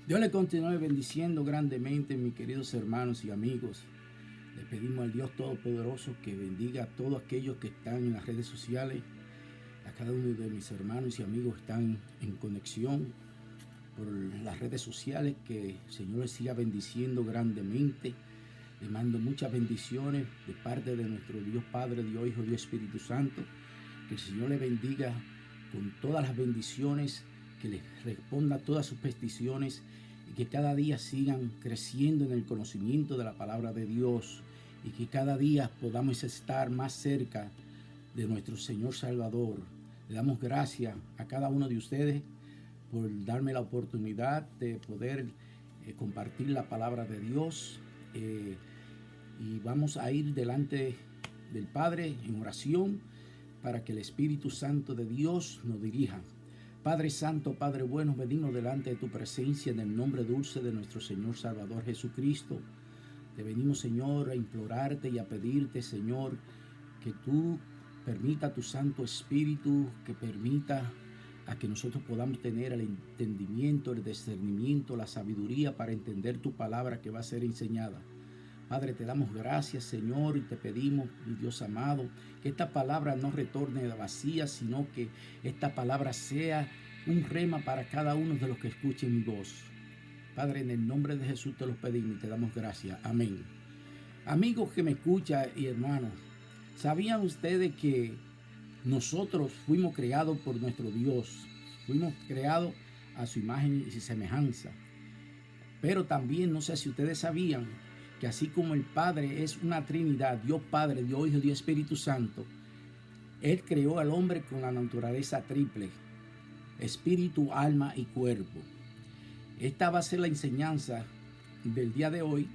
Dios le continúe bendiciendo grandemente, mis queridos hermanos y amigos. Le pedimos al Dios Todopoderoso que bendiga a todos aquellos que están en las redes sociales. A cada uno de mis hermanos y amigos que están en conexión por las redes sociales. Que el Señor les siga bendiciendo grandemente. Le mando muchas bendiciones de parte de nuestro Dios Padre, Dios Hijo, Dios Espíritu Santo. Que el Señor le bendiga con todas las bendiciones, que les responda a todas sus peticiones y que cada día sigan creciendo en el conocimiento de la palabra de Dios y que cada día podamos estar más cerca de nuestro Señor Salvador. Le damos gracias a cada uno de ustedes por darme la oportunidad de poder compartir la palabra de Dios. Y vamos a ir delante del Padre en oración para que el Espíritu Santo de Dios nos dirija. Padre Santo, Padre bueno, venimos delante de tu presencia en el nombre dulce de nuestro Señor Salvador Jesucristo. Te venimos, Señor, a implorarte y a pedirte, Señor, que tú permita a tu Santo Espíritu, que permita a que nosotros podamos tener el entendimiento, el discernimiento, la sabiduría para entender tu palabra que va a ser enseñada. Padre, te damos gracias, Señor, y te pedimos, mi Dios amado, que esta palabra no retorne vacía, sino que esta palabra sea un rema para cada uno de los que escuchen mi voz. Padre, en el nombre de Jesús te lo pedimos y te damos gracias. Amén. Amigos que me escuchan y hermanos, ¿sabían ustedes que nosotros fuimos creados por nuestro Dios? Fuimos creados a su imagen y su semejanza. Pero también, no sé si ustedes sabían, que así como el Padre es una Trinidad, Dios Padre, Dios Hijo, Dios Espíritu Santo, Él creó al hombre con la naturaleza triple: espíritu, alma y cuerpo. Esta va a ser la enseñanza del día de hoy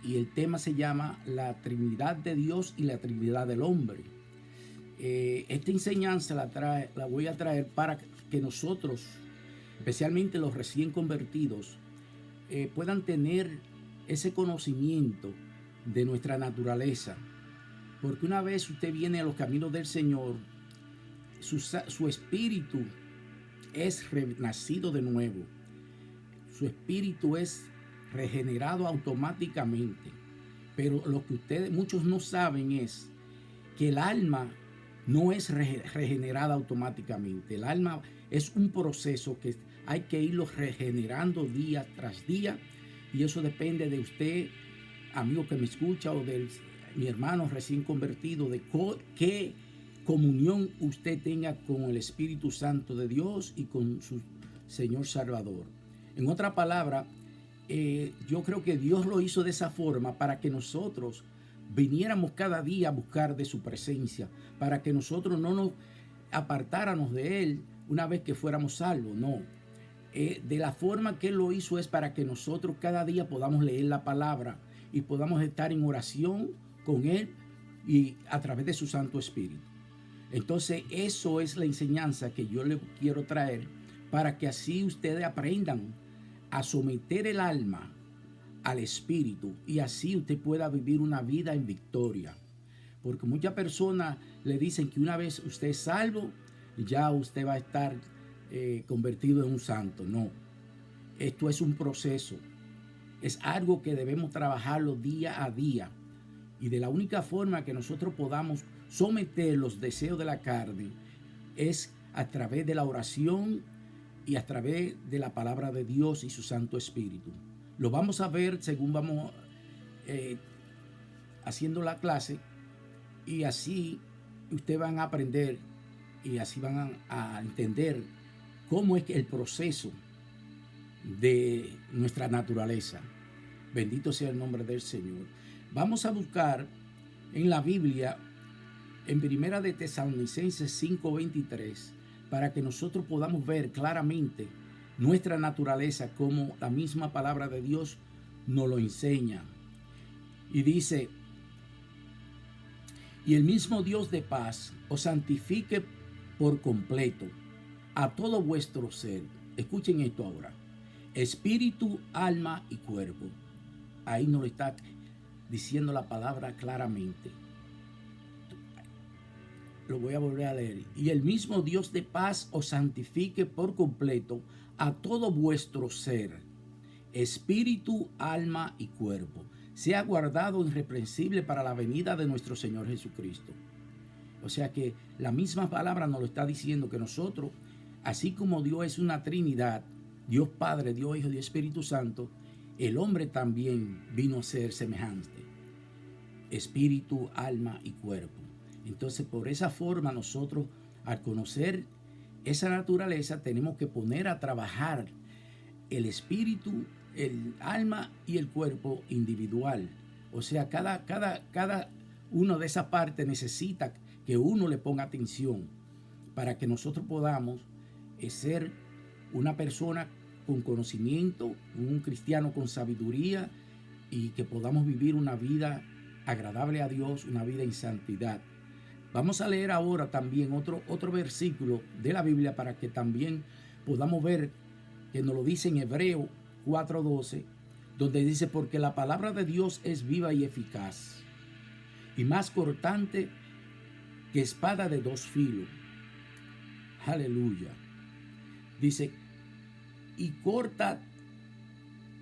y el tema se llama la Trinidad de Dios y la Trinidad del hombre. Esta enseñanza la voy a traer para que nosotros, especialmente los recién convertidos, puedan tener ese conocimiento de nuestra naturaleza. Porque una vez usted viene a los caminos del Señor, su espíritu es renacido de nuevo. Su espíritu es regenerado automáticamente. Pero lo que muchos no saben es que el alma no es regenerada automáticamente. El alma es un proceso que hay que irlo regenerando día tras día. Y eso depende de usted, amigo que me escucha, o de mi hermano recién convertido, de qué comunión usted tenga con el Espíritu Santo de Dios y con su Señor Salvador. En otra palabra, yo creo que Dios lo hizo de esa forma para que nosotros viniéramos cada día a buscar de su presencia, para que nosotros no nos apartáramos de Él una vez que fuéramos salvos, no. De la forma que Él lo hizo es para que nosotros cada día podamos leer la palabra y podamos estar en oración con Él y a través de su Santo Espíritu. Entonces eso es la enseñanza que yo le quiero traer para que así ustedes aprendan a someter el alma al Espíritu y así usted pueda vivir una vida en victoria. Porque muchas personas le dicen que una vez usted es salvo, ya usted va a estar convertido en un santo. No, esto es un proceso, es algo que debemos trabajarlo día a día, y de la única forma que nosotros podamos someter los deseos de la carne es a través de la oración y a través de la palabra de Dios y su Santo Espíritu. Lo vamos a ver según vamos haciendo la clase, y así ustedes van a aprender y así van a entender cómo es que el proceso de nuestra naturaleza. Bendito sea el nombre del Señor. Vamos a buscar en la Biblia, en Primera de Tesalonicenses 5:23, para que nosotros podamos ver claramente nuestra naturaleza como la misma palabra de Dios nos lo enseña. Y dice: y el mismo Dios de paz os santifique por completo a todo vuestro ser. Escuchen esto ahora: espíritu, alma y cuerpo. Ahí nos lo está diciendo la palabra claramente. Lo voy a volver a leer. Y el mismo Dios de paz os santifique por completo a todo vuestro ser. espíritu, alma y cuerpo, sea guardado irreprensible para la venida de nuestro Señor Jesucristo. O sea que la misma palabra nos lo está diciendo, que nosotros, así como Dios es una Trinidad, Dios Padre, Dios Hijo y Dios Espíritu Santo, el hombre también vino a ser semejante. Espíritu, alma y cuerpo. Entonces, por esa forma, nosotros, al conocer esa naturaleza, tenemos que poner a trabajar el espíritu, el alma y el cuerpo individual. O sea, cada una de esas partes necesita que uno le ponga atención para que nosotros podamos ser una persona con conocimiento, un cristiano con sabiduría, y que podamos vivir una vida agradable a Dios, una vida en santidad. Vamos a leer ahora también otro versículo de la Biblia para que también podamos ver que nos lo dice en Hebreo 4:12, donde dice: porque la palabra de Dios es viva y eficaz, y más cortante que espada de dos filos. Aleluya. Dice, y corta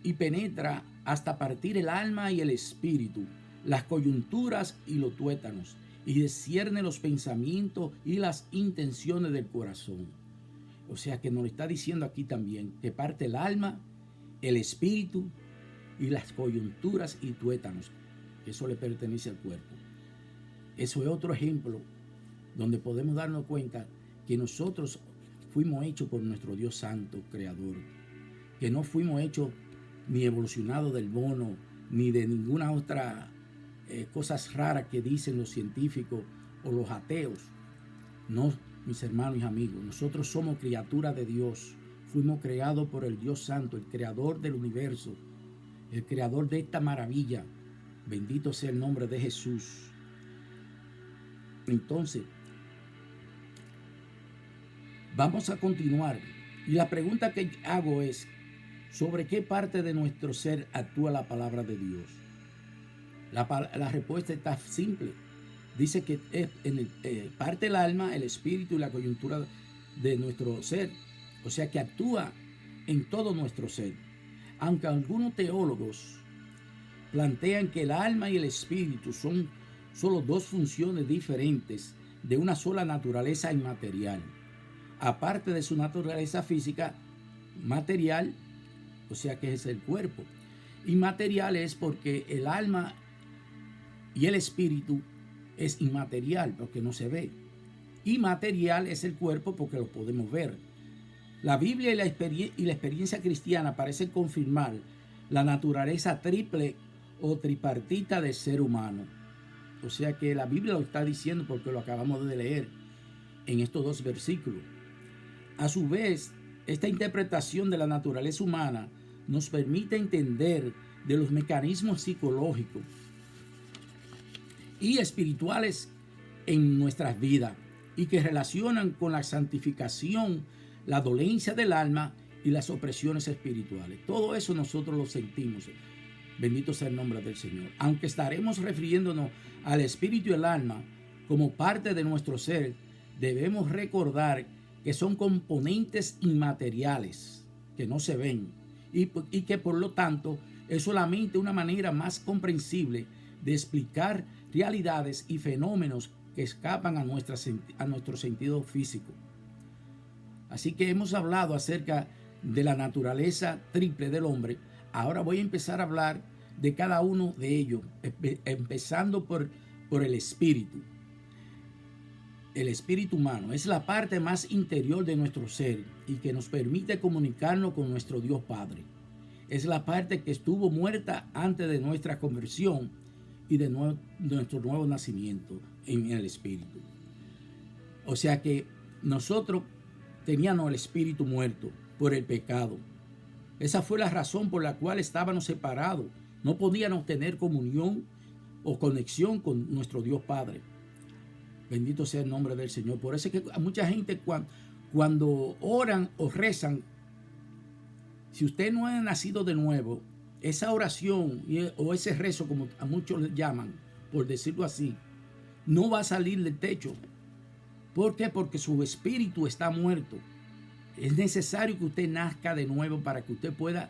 y penetra hasta partir el alma y el espíritu, las coyunturas y los tuétanos, y discierne los pensamientos y las intenciones del corazón. O sea que nos está diciendo aquí también que parte el alma, el espíritu y las coyunturas y tuétanos. Eso le pertenece al cuerpo. Eso es otro ejemplo donde podemos darnos cuenta que nosotros fuimos hechos por nuestro Dios Santo, Creador, que no fuimos hechos ni evolucionados del mono, ni de ninguna otra cosas raras que dicen los científicos o los ateos. No, mis hermanos y amigos, nosotros somos criaturas de Dios, fuimos creados por el Dios Santo, el creador del universo, el creador de esta maravilla. Bendito sea el nombre de Jesús. Entonces, vamos a continuar. Y la pregunta que hago es: ¿sobre qué parte de nuestro ser actúa la palabra de Dios? La respuesta está simple. Dice que es parte el alma, el espíritu y la coyuntura de nuestro ser. O sea que actúa en todo nuestro ser. Aunque algunos teólogos plantean que el alma y el espíritu son solo dos funciones diferentes de una sola naturaleza inmaterial, aparte de su naturaleza física material, o sea que es el cuerpo. Inmaterial es porque el alma y el espíritu es inmaterial porque no se ve. Y material es el cuerpo porque lo podemos ver. La Biblia y la experiencia cristiana parecen confirmar la naturaleza triple o tripartita del ser humano. O sea que la Biblia lo está diciendo porque lo acabamos de leer en estos dos versículos. A su vez, esta interpretación de la naturaleza humana nos permite entender de los mecanismos psicológicos y espirituales en nuestras vidas y que relacionan con la santificación, la dolencia del alma y las opresiones espirituales. Todo eso nosotros lo sentimos. Bendito sea el nombre del Señor. Aunque estaremos refiriéndonos al espíritu y el alma como parte de nuestro ser, debemos recordar que son componentes inmateriales que no se ven y que por lo tanto es solamente una manera más comprensible de explicar realidades y fenómenos que escapan a nuestro sentido físico. Así que hemos hablado acerca de la naturaleza triple del hombre. Ahora voy a empezar a hablar de cada uno de ellos, empezando por el espíritu. El espíritu humano es la parte más interior de nuestro ser y que nos permite comunicarnos con nuestro Dios Padre. Es la parte que estuvo muerta antes de nuestra conversión y de nuestro nuevo nacimiento en el espíritu. O sea que nosotros teníamos el espíritu muerto por el pecado. Esa fue la razón por la cual estábamos separados. No podíamos tener comunión o conexión con nuestro Dios Padre. Bendito sea el nombre del Señor. Por eso es que a mucha gente cuando oran o rezan, si usted no ha nacido de nuevo, esa oración o ese rezo, como a muchos le llaman, por decirlo así, no va a salir del techo. ¿Por qué? Porque su espíritu está muerto. Es necesario que usted nazca de nuevo para que usted pueda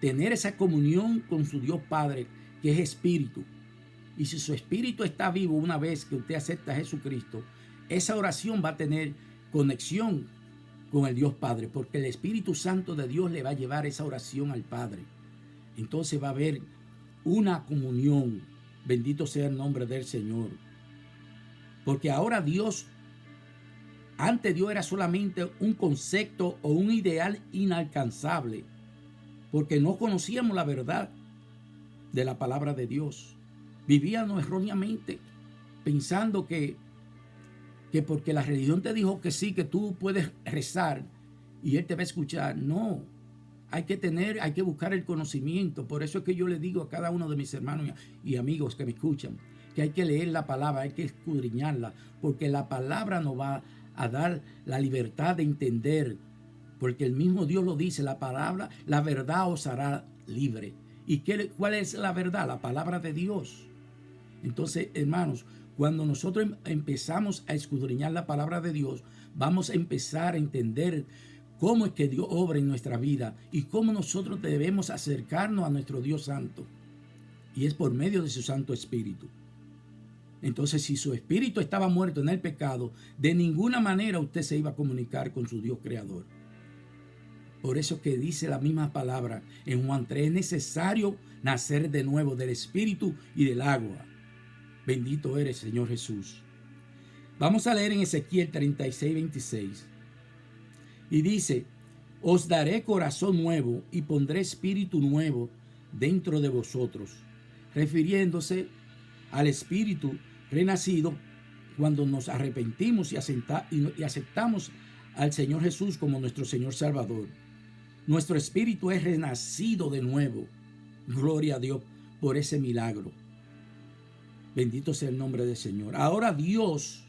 tener esa comunión con su Dios Padre, que es espíritu. Y si su espíritu está vivo una vez que usted acepta a Jesucristo, esa oración va a tener conexión con el Dios Padre, porque el Espíritu Santo de Dios le va a llevar esa oración al Padre. Entonces va a haber una comunión. Bendito sea el nombre del Señor. Porque ahora Dios, antes Dios era solamente un concepto o un ideal inalcanzable, porque no conocíamos la verdad de la palabra de Dios. Vivíamos erróneamente, pensando que porque la religión te dijo que sí, que tú puedes rezar y Él te va a escuchar. No, hay que buscar el conocimiento. Por eso es que yo le digo a cada uno de mis hermanos y amigos que me escuchan, que hay que leer la palabra, hay que escudriñarla, porque la palabra nos va a dar la libertad de entender, porque el mismo Dios lo dice, la palabra, la verdad os hará libre. ¿Y cuál es la verdad? La palabra de Dios. Entonces, hermanos, cuando nosotros empezamos a escudriñar la palabra de Dios, vamos a empezar a entender cómo es que Dios obra en nuestra vida y cómo nosotros debemos acercarnos a nuestro Dios Santo. Y es por medio de su Santo Espíritu. Entonces, si su espíritu estaba muerto en el pecado, de ninguna manera usted se iba a comunicar con su Dios Creador. Por eso que dice la misma palabra en Juan 3, es necesario nacer de nuevo del Espíritu y del agua. Bendito eres, Señor Jesús. Vamos a leer en Ezequiel 36, 26. Y dice, os daré corazón nuevo y pondré espíritu nuevo dentro de vosotros. Refiriéndose al espíritu renacido cuando nos arrepentimos y aceptamos al Señor Jesús como nuestro Señor Salvador. Nuestro espíritu es renacido de nuevo. Gloria a Dios por ese milagro. Bendito sea el nombre del Señor. Ahora Dios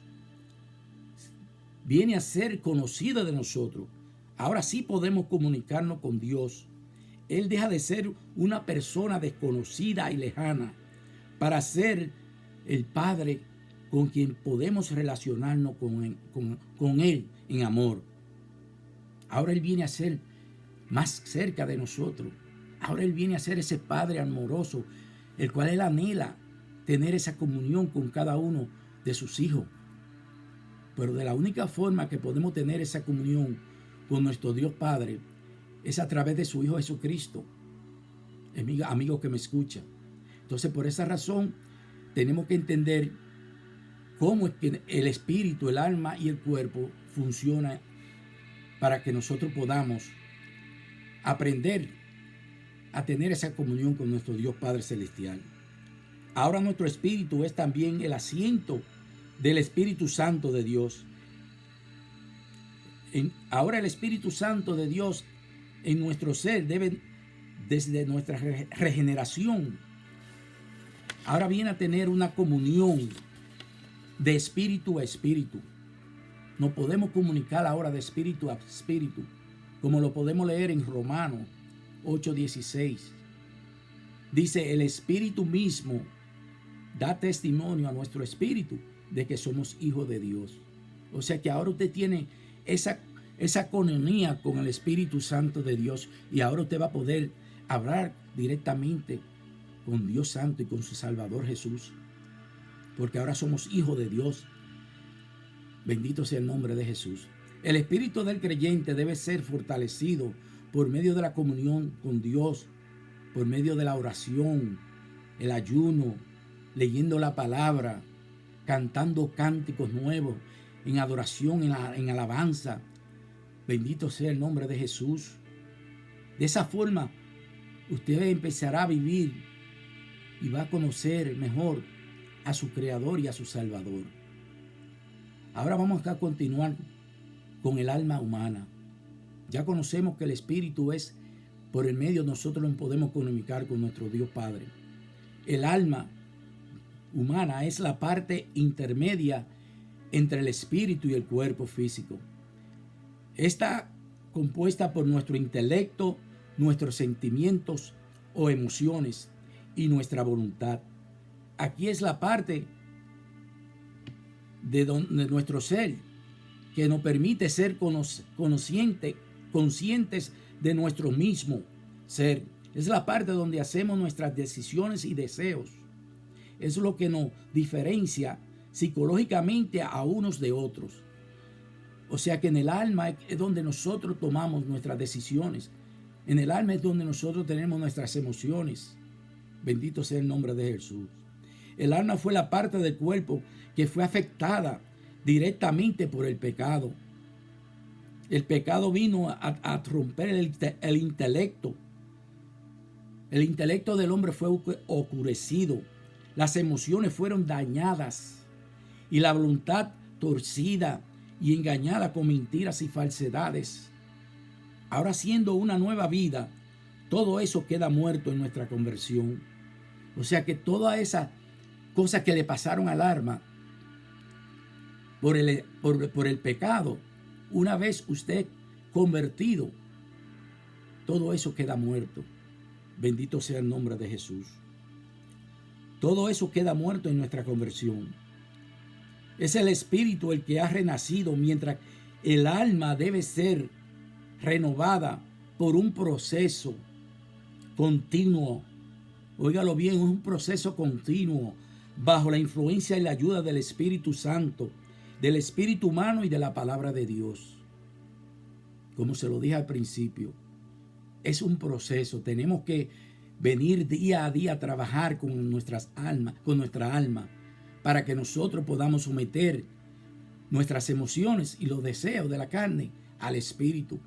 viene a ser conocido de nosotros. Ahora sí podemos comunicarnos con Dios. Él deja de ser una persona desconocida y lejana para ser el Padre con quien podemos relacionarnos con Él en amor. Ahora Él viene a ser más cerca de nosotros. Ahora Él viene a ser ese Padre amoroso, el cual Él anhela tener esa comunión con cada uno de sus hijos. Pero de la única forma que podemos tener esa comunión con nuestro Dios Padre es a través de su Hijo Jesucristo. Amigo que me escucha. Entonces, por esa razón, tenemos que entender cómo es que el espíritu, el alma y el cuerpo funcionan para que nosotros podamos aprender a tener esa comunión con nuestro Dios Padre Celestial. Ahora nuestro espíritu es también el asiento del Espíritu Santo de Dios. Ahora el Espíritu Santo de Dios en nuestro ser debe, desde nuestra regeneración, ahora viene a tener una comunión de espíritu a espíritu. Nos podemos comunicar ahora de espíritu a espíritu, como lo podemos leer en Romanos 8:16. Dice, el Espíritu mismo da testimonio a nuestro espíritu de que somos hijos de Dios. O sea que ahora usted tiene esa comunión con el Espíritu Santo de Dios y ahora usted va a poder hablar directamente con Dios Santo y con su Salvador Jesús. Porque ahora somos hijos de Dios. Bendito sea el nombre de Jesús. El espíritu del creyente debe ser fortalecido por medio de la comunión con Dios, por medio de la oración, el ayuno, leyendo la palabra, cantando cánticos nuevos, en adoración, en alabanza. Bendito sea el nombre de Jesús. De esa forma, usted empezará a vivir y va a conocer mejor a su Creador y a su Salvador. Ahora vamos a continuar con el alma humana. Ya conocemos que el espíritu es, por el medio nosotros nos podemos comunicar con nuestro Dios Padre. El alma humana es la parte intermedia entre el espíritu y el cuerpo físico. Está compuesta por nuestro intelecto, nuestros sentimientos o emociones y nuestra voluntad. Aquí es la parte de nuestro ser que nos permite ser conscientes de nuestro mismo ser Es la parte donde hacemos nuestras decisiones y deseos. Es lo que nos diferencia psicológicamente a unos de otros. O sea que en el alma es donde nosotros tomamos nuestras decisiones. En el alma es donde nosotros tenemos nuestras emociones. Bendito sea el nombre de Jesús. El alma fue la parte del cuerpo que fue afectada directamente por el pecado. El pecado vino a romper el intelecto. El intelecto del hombre fue oscurecido. Las emociones fueron dañadas. Y la voluntad torcida y engañada con mentiras y falsedades. Ahora, siendo una nueva vida, todo eso queda muerto en nuestra conversión. O sea que todas esas cosas que le pasaron al alma por el pecado, una vez usted convertido, todo eso queda muerto. Bendito sea el nombre de Jesús. Todo eso queda muerto en nuestra conversión. Es el espíritu el que ha renacido, mientras el alma debe ser renovada por un proceso continuo. Óigalo bien, es un proceso continuo bajo la influencia y la ayuda del Espíritu Santo, del espíritu humano y de la palabra de Dios. Como se lo dije al principio, es un proceso. Tenemos que venir día a día a trabajar con nuestra alma, para que nosotros podamos someter nuestras emociones y los deseos de la carne al espíritu.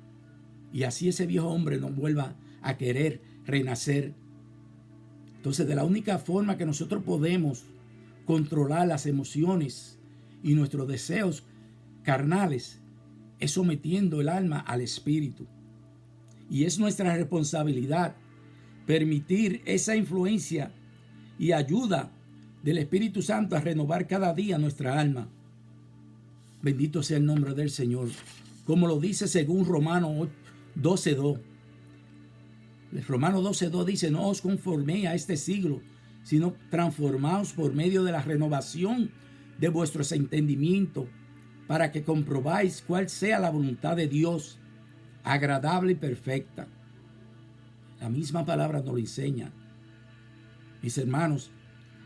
Y así ese viejo hombre no vuelva a querer renacer. Entonces, de la única forma que nosotros podemos controlar las emociones y nuestros deseos carnales es sometiendo el alma al espíritu. Y es nuestra responsabilidad permitir esa influencia y ayuda del Espíritu Santo a renovar cada día nuestra alma. Bendito sea el nombre del Señor. Como lo dice según Romanos 12:2. Romanos 12:2 dice: no os conforméis a este siglo, sino transformaos por medio de la renovación de vuestros entendimientos, para que comprobáis cuál sea la voluntad de Dios, agradable y perfecta. La misma palabra nos lo enseña. Mis hermanos,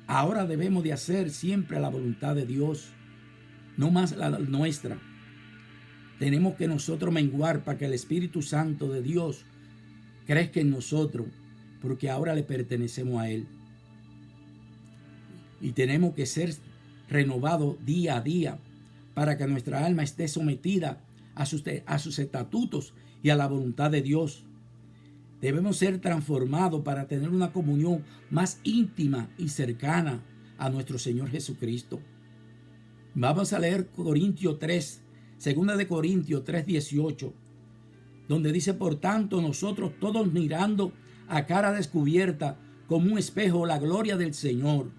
ahora debemos de hacer siempre la voluntad de Dios, no más la nuestra. Tenemos que nosotros menguar para que el Espíritu Santo de Dios crezca en nosotros, porque ahora le pertenecemos a Él. Y tenemos que ser renovados día a día para que nuestra alma esté sometida a sus estatutos y a la voluntad de Dios. Debemos ser transformados para tener una comunión más íntima y cercana a nuestro Señor Jesucristo. Vamos a leer Corintios 3, 2 de Corintios 3:18, donde dice: por tanto, nosotros todos mirando a cara descubierta como un espejo la gloria del Señor,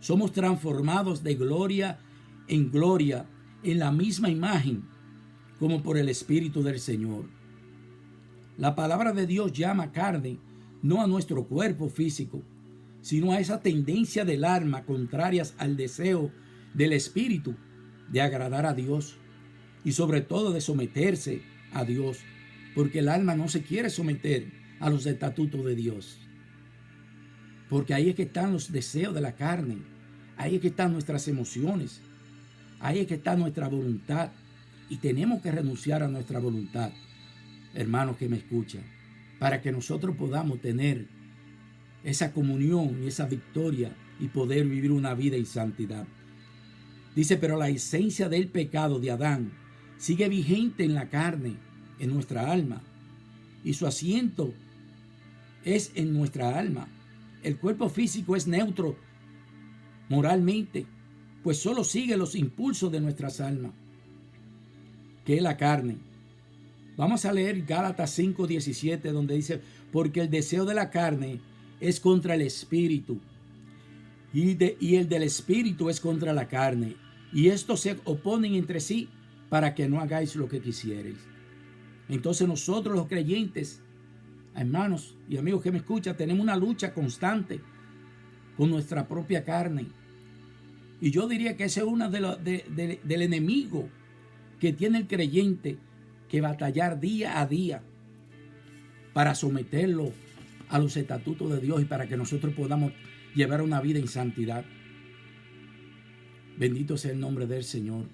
somos transformados de gloria en gloria en la misma imagen como por el Espíritu del Señor. La palabra de Dios llama carne no a nuestro cuerpo físico, sino a esa tendencia del alma contrarias al deseo del Espíritu de agradar a Dios y sobre todo de someterse a Dios, porque el alma no se quiere someter a los estatutos de Dios, porque ahí es que están los deseos de la carne, ahí es que están nuestras emociones, ahí es que está nuestra voluntad, y tenemos que renunciar a nuestra voluntad, hermanos que me escuchan, para que nosotros podamos tener esa comunión y esa victoria y poder vivir una vida en santidad. Dice: pero la esencia del pecado de Adán sigue vigente en la carne, en nuestra alma, y su asiento es en nuestra alma. El cuerpo físico es neutro moralmente, pues solo sigue los impulsos de nuestras almas, que es la carne. Vamos a leer Gálatas 5:17, donde dice: porque el deseo de la carne es contra el espíritu, y el del espíritu es contra la carne, y estos se oponen entre sí para que no hagáis lo que quisierais. Entonces nosotros los creyentes, hermanos y amigos que me escuchan, tenemos una lucha constante con nuestra propia carne. Y yo diría que ese es uno del enemigo que tiene el creyente, que batallar día a día para someterlo a los estatutos de Dios y para que nosotros podamos llevar una vida en santidad. Bendito sea el nombre del Señor.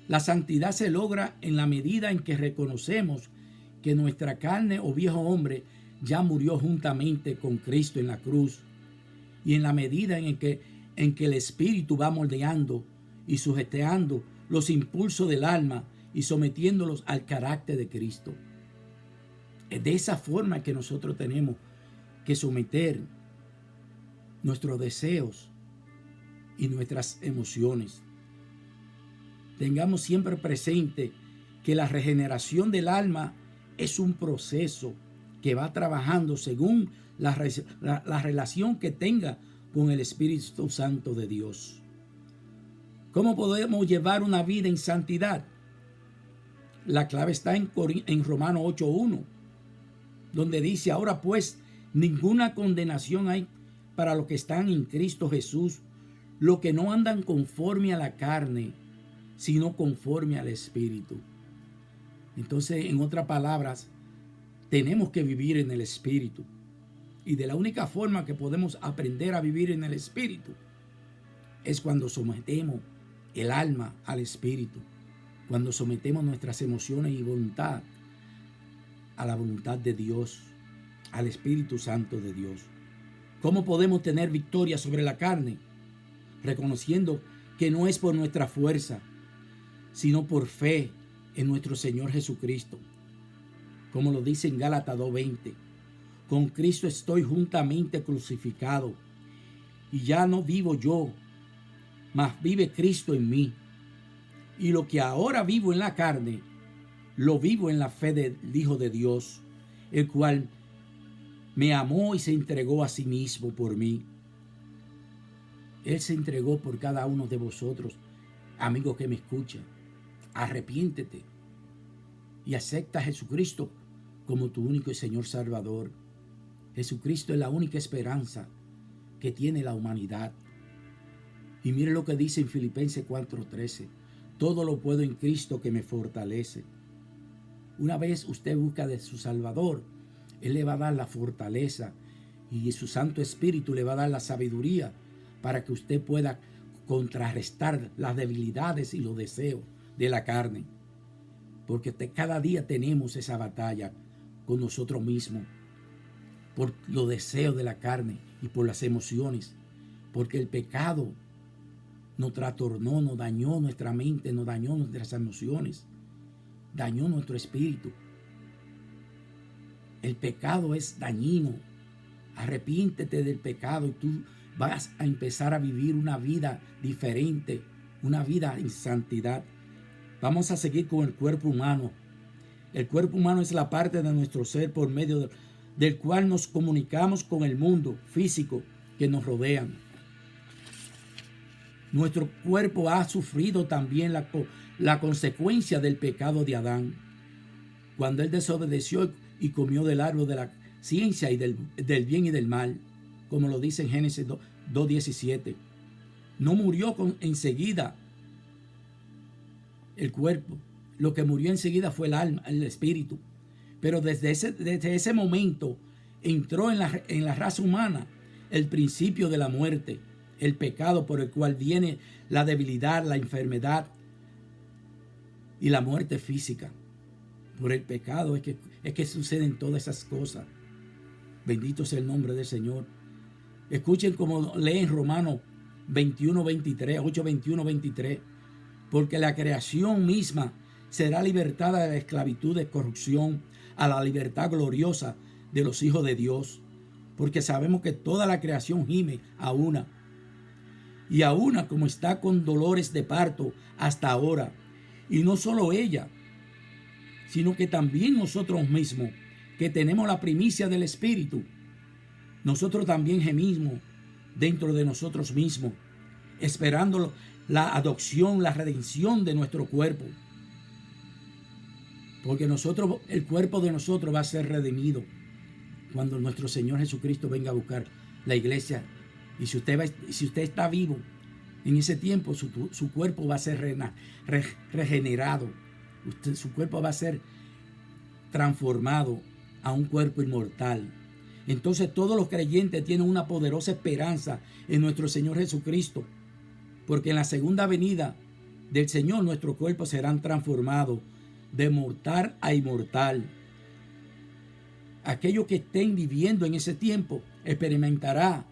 La santidad se logra en la medida en que reconocemos que nuestra carne o viejo hombre ya murió juntamente con Cristo en la cruz, y en la medida en que el Espíritu va moldeando y sujetando los impulsos del alma y sometiéndolos al carácter de Cristo. Es de esa forma que nosotros tenemos que someter nuestros deseos y nuestras emociones. Tengamos siempre presente que la regeneración del alma es un proceso que va trabajando según la relación que tenga con el Espíritu Santo de Dios. ¿Cómo podemos llevar una vida en santidad? La clave está en Romanos 8:1, donde dice: ahora pues, ninguna condenación hay para los que están en Cristo Jesús, los que no andan conforme a la carne, sino conforme al Espíritu. Entonces, en otras palabras, tenemos que vivir en el Espíritu. Y de la única forma que podemos aprender a vivir en el Espíritu es cuando sometemos el alma al Espíritu, cuando sometemos nuestras emociones y voluntad a la voluntad de Dios, al Espíritu Santo de Dios. ¿Cómo podemos tener victoria sobre la carne? Reconociendo que no es por nuestra fuerza, sino por fe en nuestro Señor Jesucristo. Como lo dice en Gálatas 2:20, con Cristo estoy juntamente crucificado, y ya no vivo yo, mas vive Cristo en mí. Y lo que ahora vivo en la carne, lo vivo en la fe del Hijo de Dios, el cual me amó y se entregó a sí mismo por mí. Él se entregó por cada uno de vosotros, amigo que me escucha. Arrepiéntete y acepta a Jesucristo como tu único y Señor Salvador. Jesucristo es la única esperanza que tiene la humanidad. Y mire lo que dice en Filipenses 4:13. Todo lo puedo en Cristo que me fortalece. Una vez usted busca de su Salvador, Él le va a dar la fortaleza y su Santo Espíritu le va a dar la sabiduría para que usted pueda contrarrestar las debilidades y los deseos de la carne. Porque cada día tenemos esa batalla con nosotros mismos por los deseos de la carne y por las emociones. Porque el pecado nos trastornó, nos dañó nuestra mente, nos dañó nuestras emociones, dañó nuestro espíritu. El pecado es dañino. Arrepiéntete del pecado y tú vas a empezar a vivir una vida diferente, una vida en santidad. Vamos a seguir con el cuerpo humano. El cuerpo humano es la parte de nuestro ser por medio del cual nos comunicamos con el mundo físico que nos rodea. Nuestro cuerpo ha sufrido también la consecuencia del pecado de Adán, cuando él desobedeció y comió del árbol de la ciencia y del bien y del mal, como lo dice en Génesis 2:17. No murió enseguida el cuerpo, lo que murió enseguida fue el alma, el espíritu. Pero desde ese momento entró en la raza humana el principio de la muerte, el pecado por el cual viene la debilidad, la enfermedad y la muerte física. Por el pecado es que suceden todas esas cosas. Bendito sea el nombre del Señor. Escuchen como leen Romanos 8:21-23. Porque la creación misma será libertada de la esclavitud de corrupción a la libertad gloriosa de los hijos de Dios. Porque sabemos que toda la creación gime a una. Y a una como está con dolores de parto hasta ahora. Y no solo ella, sino que también nosotros mismos, que tenemos la primicia del Espíritu, nosotros también gemimos dentro de nosotros mismos, esperando la adopción, la redención de nuestro cuerpo. Porque el cuerpo de nosotros va a ser redimido cuando nuestro Señor Jesucristo venga a buscar la iglesia. Y si usted está vivo en ese tiempo, su cuerpo va a ser regenerado. Su cuerpo va a ser transformado a un cuerpo inmortal. Entonces todos los creyentes tienen una poderosa esperanza en nuestro Señor Jesucristo, porque en la segunda venida del Señor nuestros cuerpos serán transformados de mortal a inmortal. Aquellos que estén viviendo en ese tiempo experimentará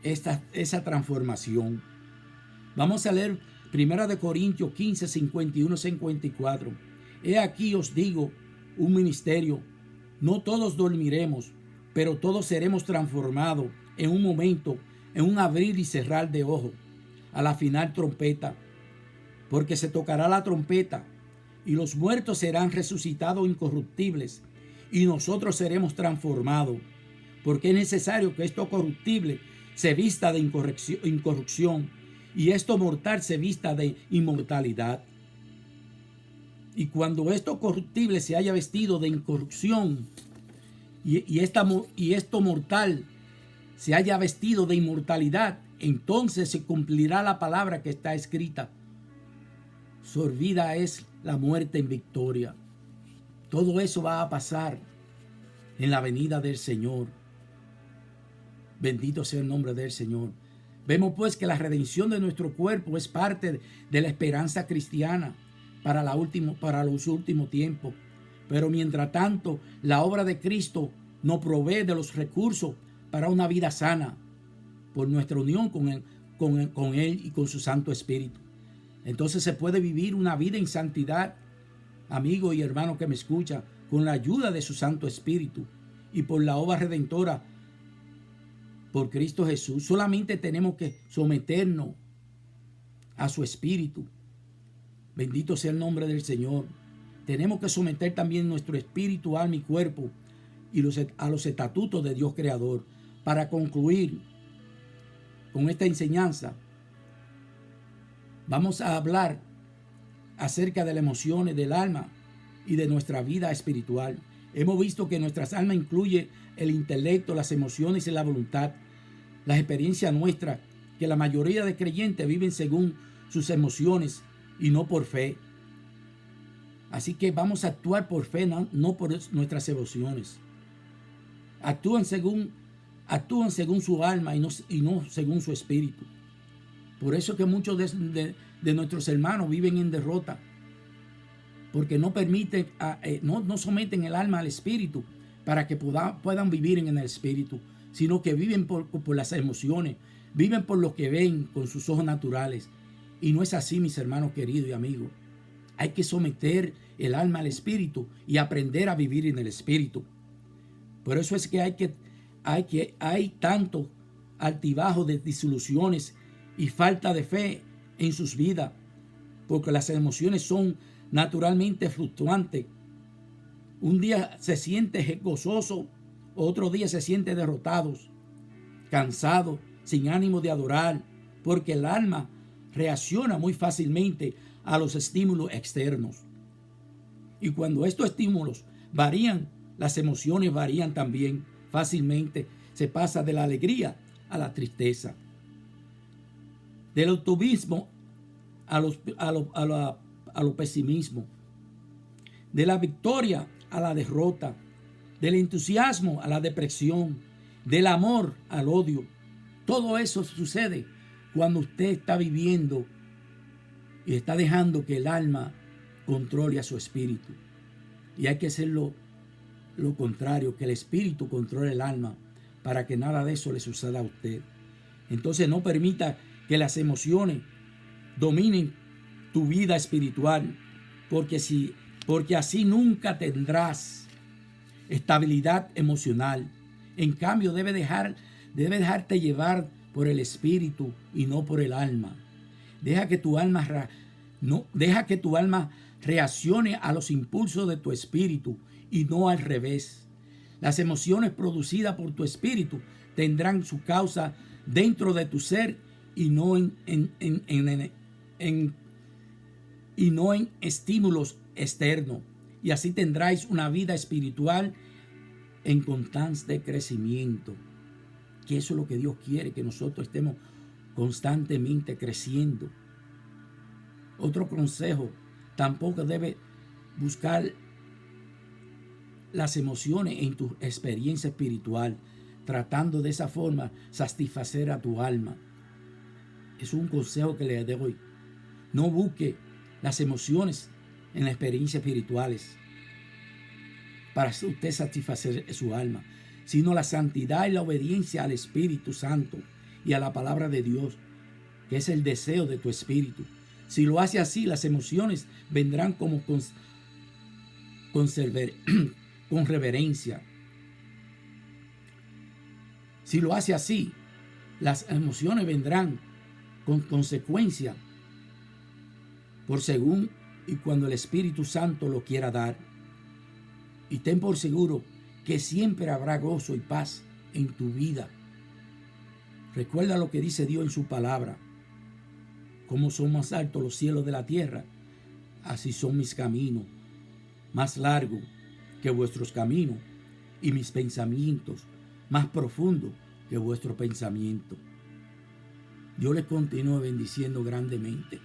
esa transformación. Vamos a leer 1 Corintios 15, 51, 54. He aquí os digo un ministerio, no todos dormiremos, pero todos seremos transformados en un momento, en un abrir y cerrar de ojos, a la final trompeta, porque se tocará la trompeta y los muertos serán resucitados incorruptibles y nosotros seremos transformados, porque es necesario que esto corruptible se vista de incorrupción y esto mortal se vista de inmortalidad. Y cuando esto corruptible se haya vestido de incorrupción y esto mortal se haya vestido de inmortalidad, entonces se cumplirá la palabra que está escrita: sorbida es la muerte en victoria. Todo eso va a pasar en la venida del Señor. Bendito sea el nombre del Señor. Vemos pues que la redención de nuestro cuerpo es parte de la esperanza cristiana para los últimos tiempos. Pero mientras tanto, la obra de Cristo nos provee de los recursos para una vida sana por nuestra unión con Él y con su Santo Espíritu. Entonces se puede vivir una vida en santidad, amigo y hermano que me escucha, con la ayuda de su Santo Espíritu y por la obra redentora por Cristo Jesús. Solamente tenemos que someternos a su Espíritu. Bendito sea el nombre del Señor. Tenemos que someter también nuestro espíritu, alma y cuerpo a los estatutos de Dios Creador. Para concluir con esta enseñanza, vamos a hablar acerca de las emociones del alma y de nuestra vida espiritual. Hemos visto que nuestras almas incluye el intelecto, las emociones y la voluntad. La experiencia nuestra, que la mayoría de creyentes viven según sus emociones y no por fe. Así que vamos a actuar por fe, no por nuestras emociones. Actúan según su alma y no según su espíritu. Por eso que muchos de nuestros hermanos viven en derrota, porque no permiten, no someten el alma al espíritu para que puedan vivir en el espíritu, sino que viven por las emociones, viven por lo que ven con sus ojos naturales. Y no es así, mis hermanos queridos y amigos. Hay que someter el alma al espíritu y aprender a vivir en el espíritu. Por eso es que hay tanto altibajo de desilusiones y falta de fe en sus vidas, porque las emociones son naturalmente fluctuantes. Un día se siente gozoso, otro día se siente derrotado, cansado, sin ánimo de adorar, porque el alma reacciona muy fácilmente a los estímulos externos. Y cuando estos estímulos varían, las emociones varían también fácilmente. Se pasa de la alegría a la tristeza, del optimismo a lo pesimismo, de la victoria a la derrota, del entusiasmo a la depresión, del amor al odio. Todo eso sucede cuando usted está viviendo y está dejando que el alma controle a su espíritu. Y hay que hacer lo contrario, que el espíritu controle el alma, para que nada de eso le suceda a usted. Entonces no permita que las emociones dominen tu vida espiritual, porque así nunca tendrás estabilidad emocional. En cambio, debe dejarte llevar por el espíritu y no por el alma. Deja que tu alma reaccione a los impulsos de tu espíritu y no al revés. Las emociones producidas por tu espíritu tendrán su causa dentro de tu ser y no en estímulos externos. Y así tendráis una vida espiritual en constante crecimiento. Que eso es lo que Dios quiere, que nosotros estemos constantemente creciendo. Otro consejo: tampoco debes buscar las emociones en tu experiencia espiritual. tratando de esa forma satisfacer a tu alma. Es un consejo que le doy. No busque las emociones en las experiencias espirituales para usted satisfacer su alma, sino la santidad y la obediencia al Espíritu Santo y a la palabra de Dios, que es el deseo de tu espíritu. Si lo hace así, las emociones vendrán como con reverencia. Si lo hace así, las emociones vendrán con consecuencia por según y cuando el Espíritu Santo lo quiera dar. Y ten por seguro que siempre habrá gozo y paz en tu vida. Recuerda lo que dice Dios en su palabra. Como son más altos los cielos de la tierra, así son mis caminos, más largos que vuestros caminos, y mis pensamientos más profundos que vuestro pensamiento. Dios les continúe bendiciendo grandemente.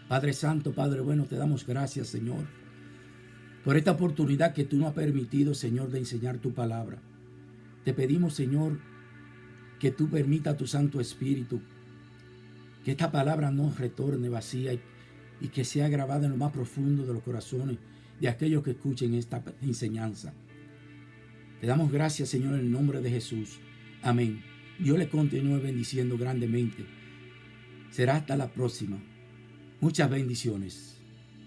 Padre Santo, Padre bueno, te damos gracias, Señor, por esta oportunidad que tú nos has permitido, Señor, de enseñar tu palabra. Te pedimos, Señor, que tú permitas a tu Santo Espíritu que esta palabra no retorne vacía y que sea grabada en lo más profundo de los corazones de aquellos que escuchen esta enseñanza. Te damos gracias, Señor, en el nombre de Jesús. Amén. Dios le continúe bendiciendo grandemente. Será hasta la próxima. Muchas bendiciones.